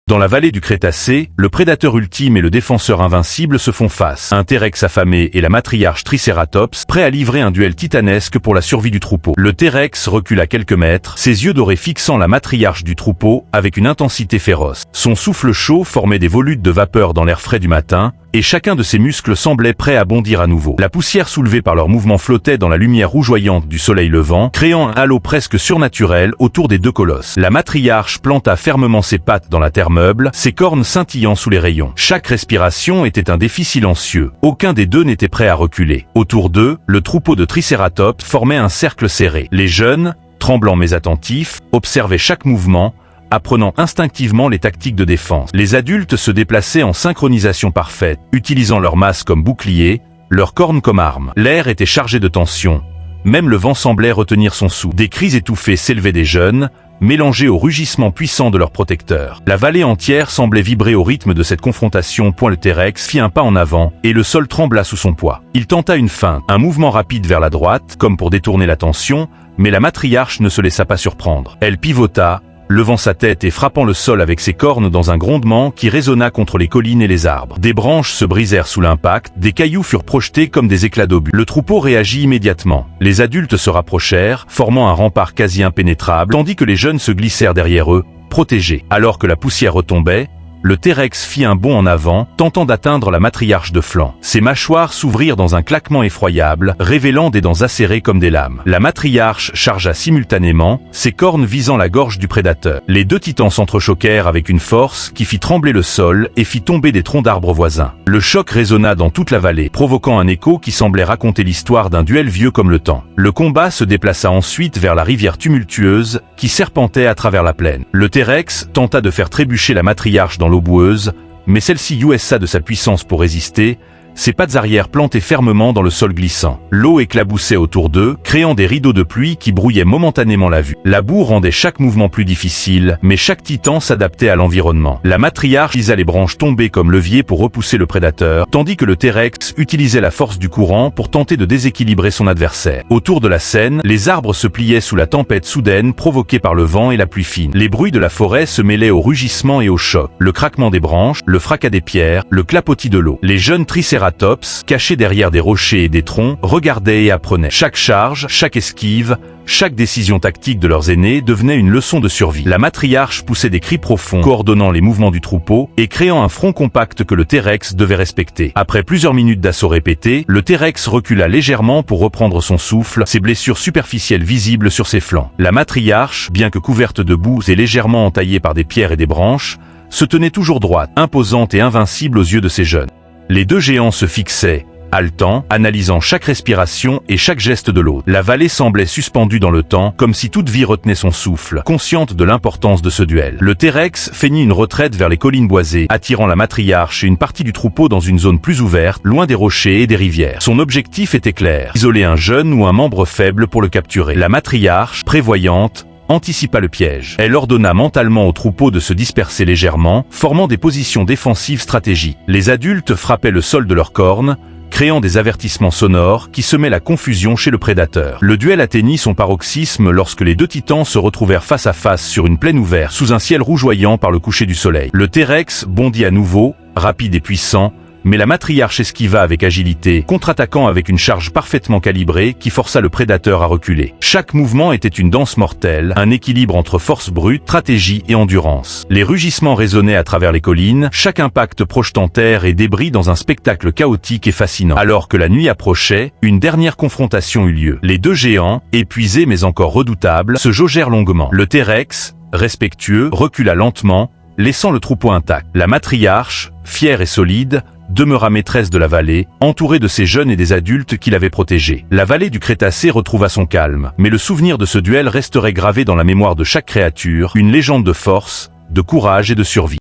Dans la vallée du Crétacé, le prédateur ultime et le défenseur invincible se font face. Un T-Rex affamé et la matriarche Triceratops, prêts à livrer un duel titanesque pour la survie du troupeau. Le T-Rex recule à quelques mètres, ses yeux dorés fixant la matriarche du troupeau avec une intensité féroce. Son souffle chaud formait des volutes de vapeur dans l'air frais du matin, et chacun de ses muscles semblait prêt à bondir à nouveau. La poussière soulevée par leur mouvement flottait dans la lumière rougeoyante du soleil levant, créant un halo presque surnaturel autour des deux colosses. La matriarche planta fermement ses pattes dans la terre meuble, ses cornes scintillant sous les rayons. Chaque respiration était un défi silencieux. Aucun des deux n'était prêt à reculer. Autour d'eux, le troupeau de Triceratops formait un cercle serré. Les jeunes, tremblants mais attentifs, observaient chaque mouvement, apprenant instinctivement les tactiques de défense. Les adultes se déplaçaient en synchronisation parfaite, utilisant leur masse comme bouclier, leurs cornes comme armes. L'air était chargé de tension. Même le vent semblait retenir son souffle. Des cris étouffés s'élevaient des jeunes, mélangés au rugissement puissant de leurs protecteurs. La vallée entière semblait vibrer au rythme de cette confrontation. Le T-Rex fit un pas en avant, et le sol trembla sous son poids. Il tenta une feinte, un mouvement rapide vers la droite, comme pour détourner l'attention, mais la matriarche ne se laissa pas surprendre. Elle pivota, levant sa tête et frappant le sol avec ses cornes dans un grondement qui résonna contre les collines et les arbres. Des branches se brisèrent sous l'impact, des cailloux furent projetés comme des éclats d'obus. Le troupeau réagit immédiatement. Les adultes se rapprochèrent, formant un rempart quasi impénétrable, tandis que les jeunes se glissèrent derrière eux, protégés. Alors que la poussière retombait, le T-Rex fit un bond en avant, tentant d'atteindre la matriarche de flanc. Ses mâchoires s'ouvrirent dans un claquement effroyable, révélant des dents acérées comme des lames. La matriarche chargea simultanément, ses cornes visant la gorge du prédateur. Les deux titans s'entrechoquèrent avec une force qui fit trembler le sol et fit tomber des troncs d'arbres voisins. Le choc résonna dans toute la vallée, provoquant un écho qui semblait raconter l'histoire d'un duel vieux comme le temps. Le combat se déplaça ensuite vers la rivière tumultueuse qui serpentait à travers la plaine. Le T-Rex tenta de faire trébucher la matriarche dans l'eau boueuse, mais celle-ci jouissa de sa puissance pour résister, ses pattes arrière plantées fermement dans le sol glissant. L'eau éclaboussait autour d'eux, créant des rideaux de pluie qui brouillaient momentanément la vue. La boue rendait chaque mouvement plus difficile, mais chaque titan s'adaptait à l'environnement. La matriarche utiliса les branches tombées comme levier pour repousser le prédateur, tandis que le T-Rex utilisait la force du courant pour tenter de déséquilibrer son adversaire. Autour de la scène, les arbres se pliaient sous la tempête soudaine provoquée par le vent et la pluie fine. Les bruits de la forêt se mêlaient au rugissement et au choc. Le craquement des branches, le fracas des pierres, le clapotis de l'eau. Les jeunes Triceratops, cachés derrière des rochers et des troncs, regardaient et apprenaient. Chaque charge, chaque esquive, chaque décision tactique de leurs aînés devenait une leçon de survie. La matriarche poussait des cris profonds, coordonnant les mouvements du troupeau et créant un front compact que le T-Rex devait respecter. Après plusieurs minutes d'assaut répétés, le T-Rex recula légèrement pour reprendre son souffle, ses blessures superficielles visibles sur ses flancs. La matriarche, bien que couverte de boue et légèrement entaillée par des pierres et des branches, se tenait toujours droite, imposante et invincible aux yeux de ses jeunes. Les deux géants se fixaient, haletants, analysant chaque respiration et chaque geste de l'autre. La vallée semblait suspendue dans le temps, comme si toute vie retenait son souffle, consciente de l'importance de ce duel. Le T-Rex feignit une retraite vers les collines boisées, attirant la matriarche et une partie du troupeau dans une zone plus ouverte, loin des rochers et des rivières. Son objectif était clair, isoler un jeune ou un membre faible pour le capturer. La matriarche, prévoyante, anticipa le piège. Elle ordonna mentalement au troupeau de se disperser légèrement, formant des positions défensives stratégiques. Les adultes frappaient le sol de leurs cornes, créant des avertissements sonores qui semaient la confusion chez le prédateur. Le duel atteignit son paroxysme lorsque les deux titans se retrouvèrent face à face sur une plaine ouverte, sous un ciel rougeoyant par le coucher du soleil. Le T-Rex bondit à nouveau, rapide et puissant, mais la matriarche esquiva avec agilité, contre-attaquant avec une charge parfaitement calibrée qui força le prédateur à reculer. Chaque mouvement était une danse mortelle, un équilibre entre force brute, stratégie et endurance. Les rugissements résonnaient à travers les collines, chaque impact projetant terre et débris dans un spectacle chaotique et fascinant. Alors que la nuit approchait, une dernière confrontation eut lieu. Les deux géants, épuisés mais encore redoutables, se jaugèrent longuement. Le T-Rex, respectueux, recula lentement, laissant le troupeau intact. La matriarche, fière et solide, demeura maîtresse de la vallée, entourée de ses jeunes et des adultes qui l'avaient protégée. La vallée du Crétacé retrouva son calme, mais le souvenir de ce duel resterait gravé dans la mémoire de chaque créature, une légende de force, de courage et de survie.